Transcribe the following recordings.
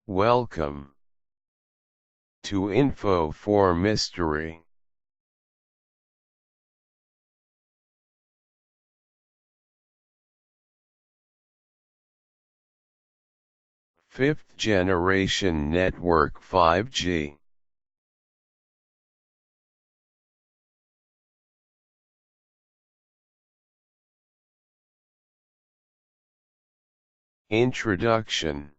Welcome to Info for Mystery. Fifth Generation Network 5G. Introduction.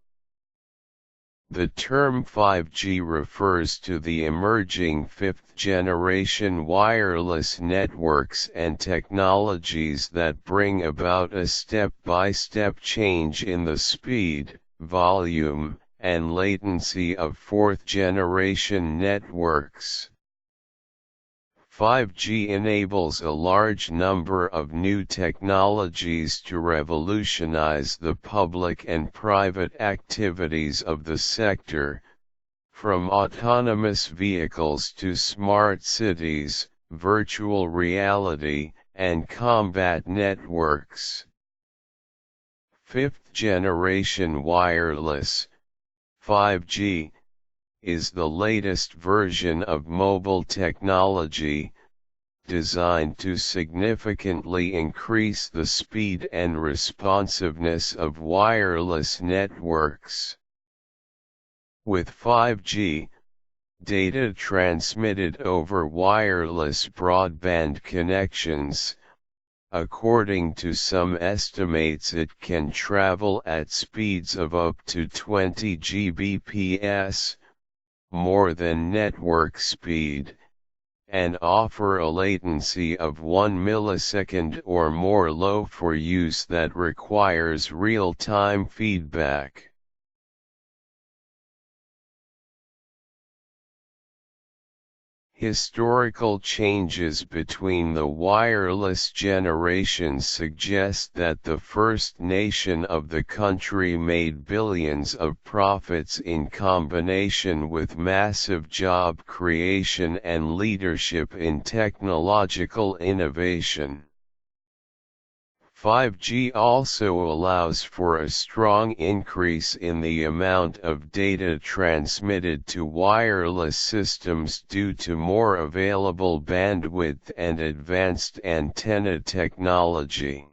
The term 5G refers to the emerging fifth-generation wireless networks and technologies that bring about a step-by-step change in the speed, volume, and latency of fourth-generation networks. 5G enables a large number of new technologies to revolutionize the public and private activities of the sector, from autonomous vehicles to smart cities, virtual reality, and combat networks. Fifth-generation wireless, 5G, is the latest version of mobile technology, designed to significantly increase the speed and responsiveness of wireless networks. With 5G, data transmitted over wireless broadband connections. According to some estimates, it can travel at speeds of up to 20 Gbps, more than network speed, and offer a latency of 1 millisecond or more low for use that requires real-time feedback. Historical changes between the wireless generations suggest that the first nation of the country made billions of profits in combination with massive job creation and leadership in technological innovation. 5G also allows for a strong increase in the amount of data transmitted to wireless systems due to more available bandwidth and advanced antenna technology.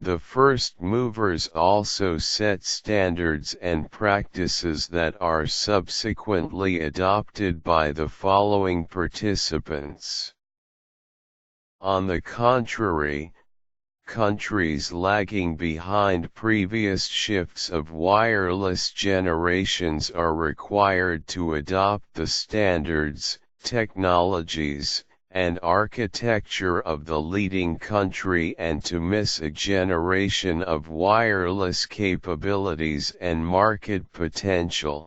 The first movers also set standards and practices that are subsequently adopted by the following participants. On the contrary, countries lagging behind previous shifts of wireless generations are required to adopt the standards, technologies, and architecture of the leading country and to miss a generation of wireless capabilities and market potential.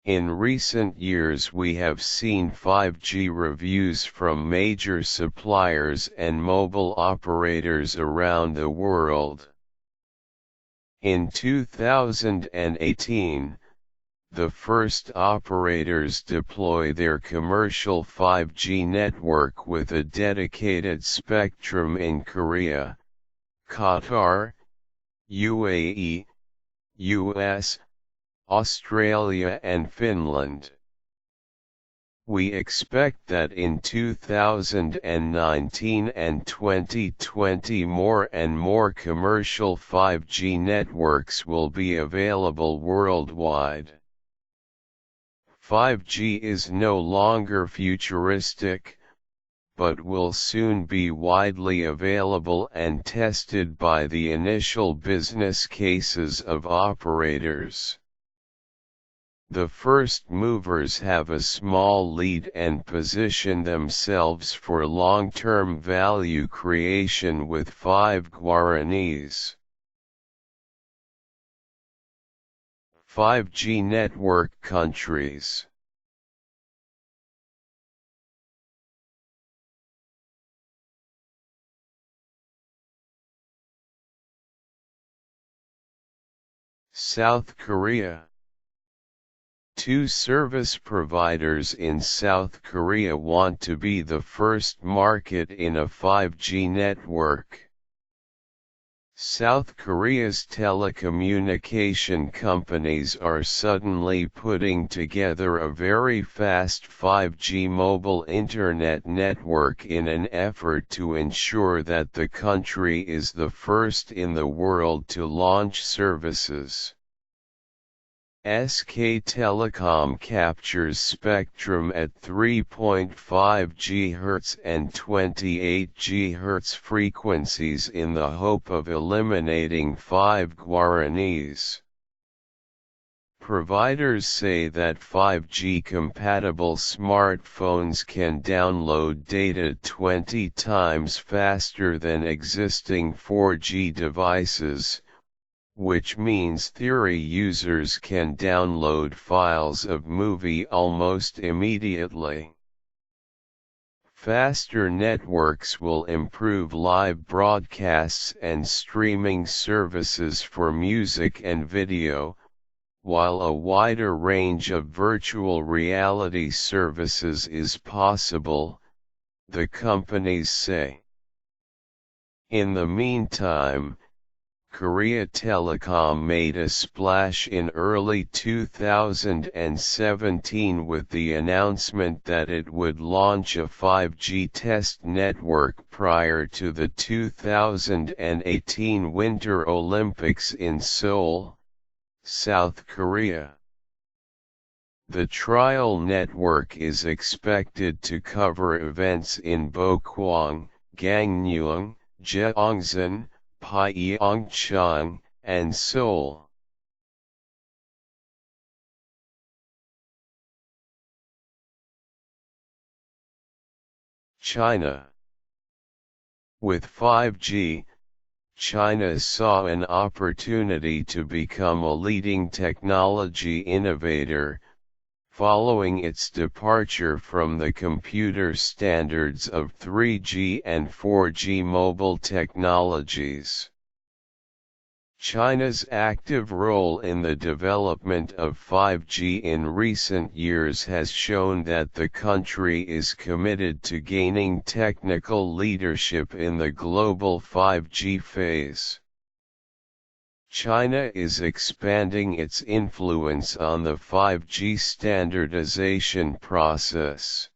In recent years we have seen 5G reviews from major suppliers and mobile operators around the world. In 2018, the first operators deploy their commercial 5G network with a dedicated spectrum in Korea, Qatar, UAE, US, Australia and Finland. We expect that in 2019 and 2020 more and more commercial 5G networks will be available worldwide. 5G is no longer futuristic, but will soon be widely available and tested by the initial business cases of operators. The first movers have a small lead and position themselves for long-term value creation with 5 guaranis. 5G network countries. South Korea. 2 service providers in South Korea want to be the first market in a 5G network. South Korea's telecommunication companies are suddenly putting together a very fast 5G mobile internet network in an effort to ensure that the country is the first in the world to launch services. SK Telecom captures spectrum at 3.5 GHz and 28 GHz frequencies in the hope of eliminating 5 Guaranis. Providers say that 5G-compatible smartphones can download data 20 times faster than existing 4G devices, which means theory users can download files of movie almost immediately. Faster networks will improve live broadcasts and streaming services for music and video, while a wider range of virtual reality services is possible, the companies say. In the meantime, Korea Telecom made a splash in early 2017 with the announcement that it would launch a 5G test network prior to the 2018 Winter Olympics in Seoul, South Korea. The trial network is expected to cover events in Bokwang, Gangneung, Jeongsan, Pyeongchang, and Seoul. China. With 5G, China saw an opportunity to become a leading technology innovator, following its departure from the computer standards of 3G and 4G mobile technologies. China's active role in the development of 5G in recent years has shown that the country is committed to gaining technical leadership in the global 5G phase. China is expanding its influence on the 5G standardization process.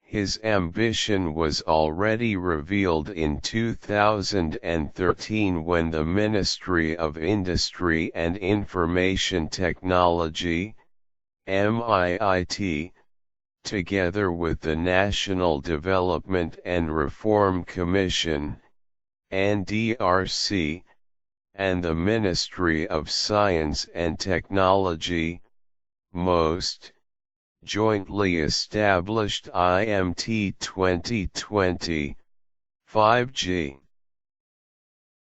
His ambition was already revealed in 2013 when the Ministry of Industry and Information Technology, MIIT, together with the National Development and Reform Commission, NDRC, and the Ministry of Science and Technology, MOST, jointly established IMT 2020, 5G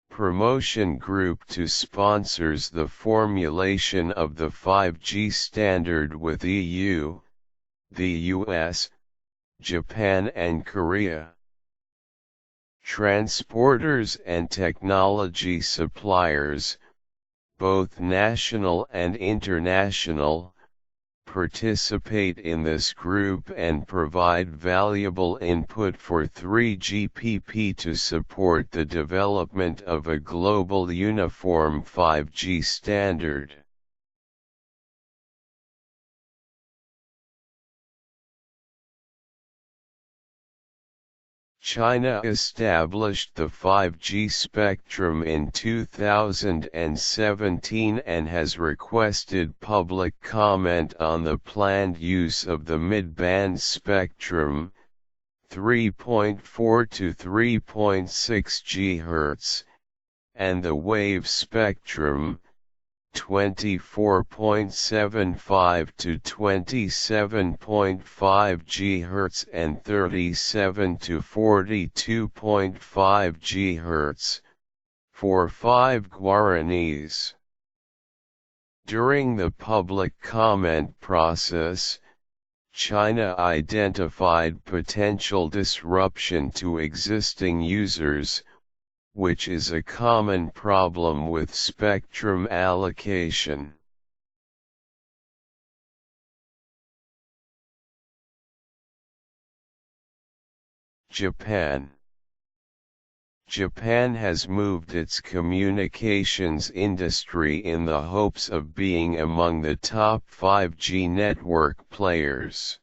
Promotion Group to sponsors the formulation of the 5G standard with EU, the US, Japan and Korea. Transporters and technology suppliers, both national and international, participate in this group and provide valuable input for 3GPP to support the development of a global uniform 5G standard. China established the 5G spectrum in 2017 and has requested public comment on the planned use of the mid-band spectrum, 3.4 to 3.6 GHz, and the wave spectrum, 24.75 to 27.5 GHz and 37 to 42.5 GHz, for 5 Guaranis. During the public comment process, China identified potential disruption to existing users, which is a common problem with spectrum allocation. Japan. Japan has moved its communications industry in the hopes of being among the top 5G network players.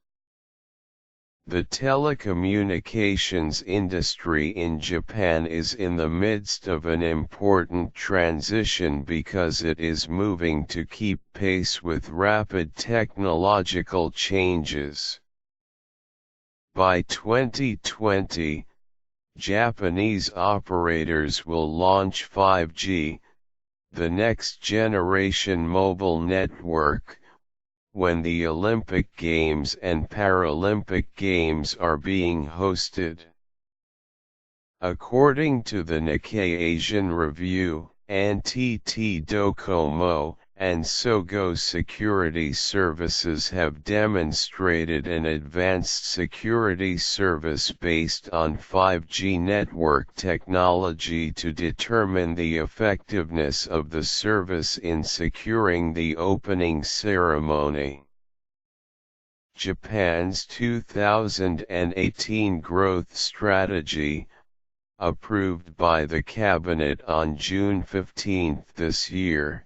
The telecommunications industry in Japan is in the midst of an important transition because it is moving to keep pace with rapid technological changes. By 2020, Japanese operators will launch 5G, the next generation mobile network, when the Olympic Games and Paralympic Games are being hosted. According to the Nikkei Asian Review, NTT Docomo and Sogo Security Services have demonstrated an advanced security service based on 5G network technology to determine the effectiveness of the service in securing the opening ceremony. Japan's 2018 growth strategy, approved by the Cabinet on June 15 this year,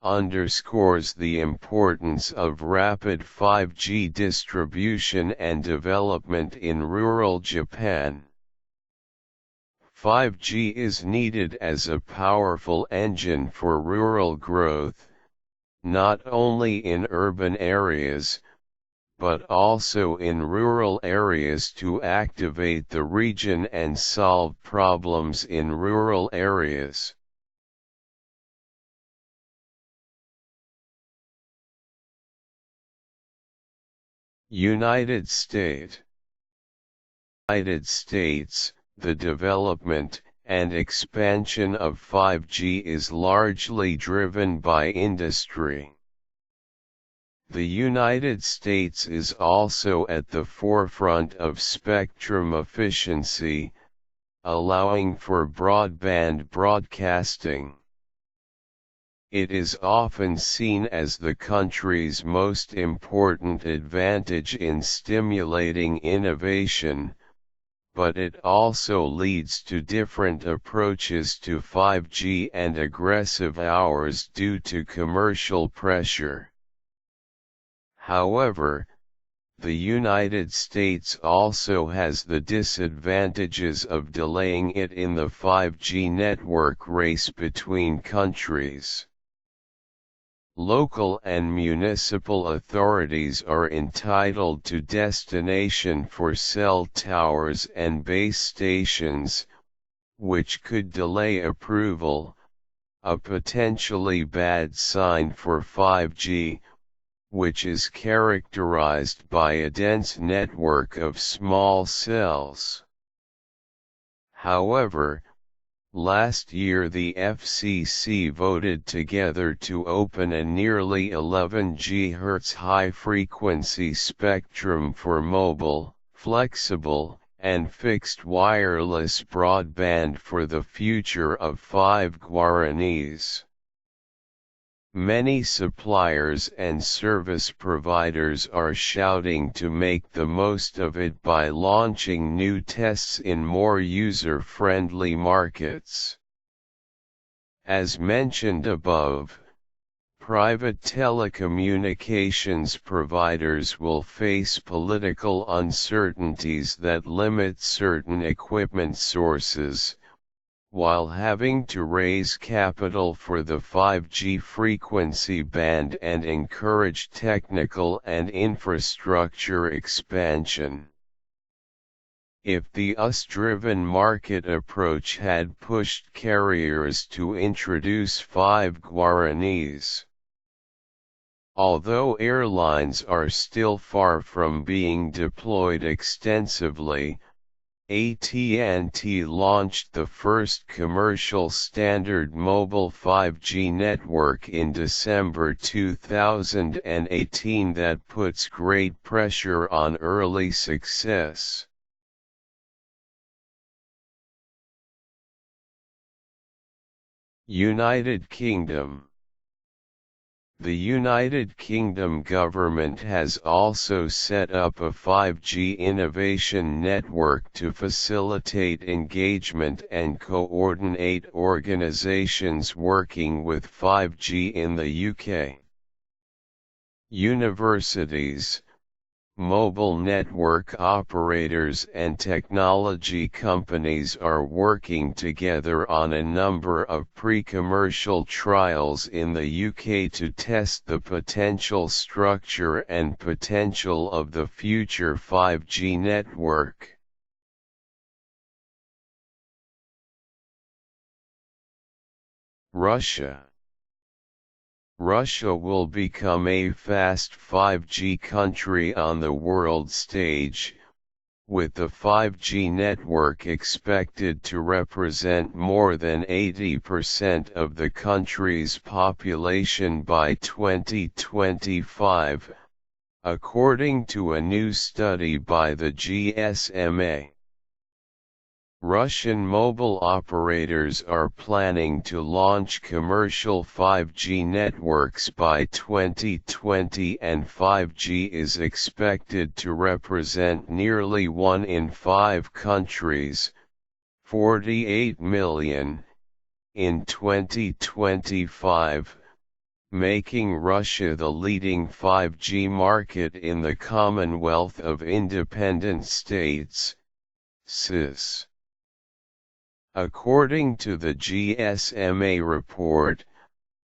underscores the importance of rapid 5G distribution and development in rural Japan. 5G is needed as a powerful engine for rural growth, not only in urban areas, but also in rural areas to activate the region and solve problems in rural areas. United States, the development and expansion of 5G is largely driven by industry. The United States is also at the forefront of spectrum efficiency, allowing for broadband broadcasting. It is often seen as the country's most important advantage in stimulating innovation, but it also leads to different approaches to 5G and aggressive hours due to commercial pressure. However, the United States also has the disadvantages of delaying it in the 5G network race between countries. Local and municipal authorities are entitled to destination for cell towers and base stations, which could delay approval, a potentially bad sign for 5G, which is characterized by a dense network of small cells. However, last year the FCC voted together to open a nearly 11 GHz high-frequency spectrum for mobile, flexible, and fixed wireless broadband for the future of 5G Guaranis. Many suppliers and service providers are shouting to make the most of it by launching new tests in more user-friendly markets. As mentioned above, private telecommunications providers will face political uncertainties that limit certain equipment sources, while having to raise capital for the 5G frequency band and encourage technical and infrastructure expansion. If the US-driven market approach had pushed carriers to introduce 5G Guaranis. Although airlines are still far from being deployed extensively, AT&T launched the first commercial standard mobile 5G network in December 2018 that puts great pressure on early success. United Kingdom. The United Kingdom government has also set up a 5G innovation network to facilitate engagement and coordinate organizations working with 5G in the UK. Universities, mobile network operators and technology companies are working together on a number of pre-commercial trials in the UK to test the potential structure and potential of the future 5G network. Russia will become a fast 5G country on the world stage, with the 5G network expected to represent more than 80% of the country's population by 2025, according to a new study by the GSMA. Russian mobile operators are planning to launch commercial 5G networks by 2020, and 5G is expected to represent nearly 1 in 5 countries, 48 million, in 2025, making Russia the leading 5G market in the Commonwealth of Independent States, CIS. According to the GSMA report,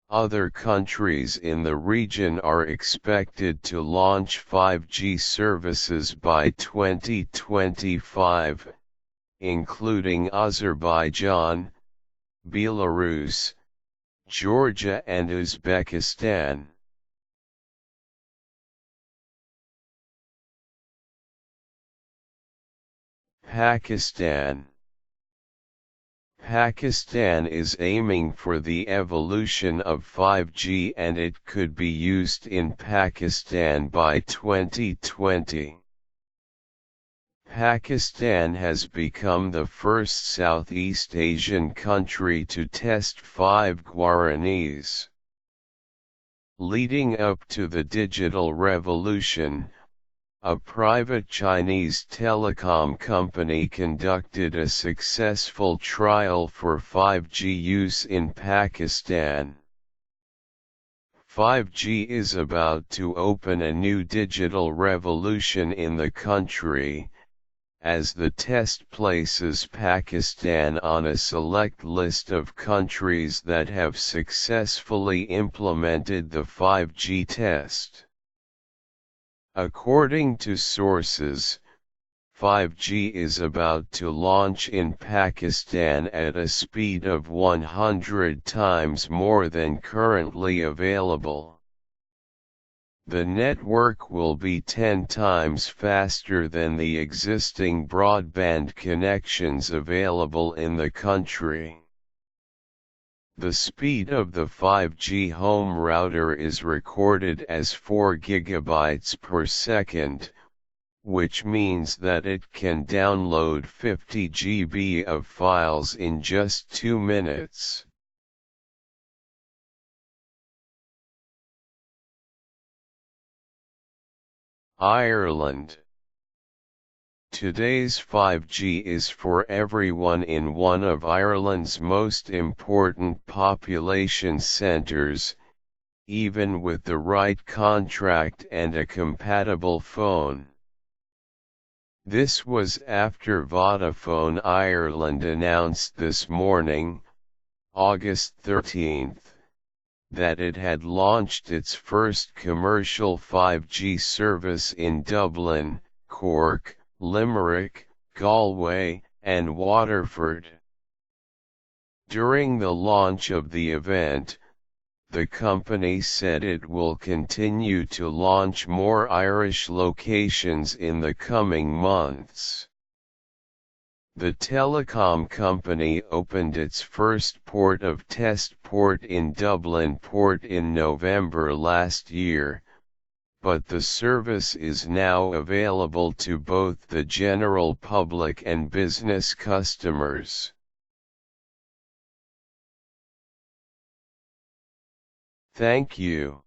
other countries in the region are expected to launch 5G services by 2025, including Azerbaijan, Belarus, Georgia and Uzbekistan. Pakistan is aiming for the evolution of 5G, and it could be used in Pakistan by 2020. Pakistan has become the first Southeast Asian country to test 5G. Leading up to the digital revolution, a private Chinese telecom company conducted a successful trial for 5G use in Pakistan. 5G is about to open a new digital revolution in the country, as the test places Pakistan on a select list of countries that have successfully implemented the 5G test. According to sources, 5G is about to launch in Pakistan at a speed of 100 times more than currently available. The network will be 10 times faster than the existing broadband connections available in the country. The speed of the 5G home router is recorded as 4 GB per second, which means that it can download 50 GB of files in just 2 minutes. Ireland. Today's 5G is for everyone in one of Ireland's most important population centres, even with the right contract and a compatible phone. This was after Vodafone Ireland announced this morning, August 13, that it had launched its first commercial 5G service in Dublin, Cork, Limerick, Galway, and Waterford. During the launch of the event, the company said it will continue to launch more Irish locations in the coming months. The telecom company opened its first port of test port in Dublin Port in November last year, but the service is now available to both the general public and business customers. Thank you.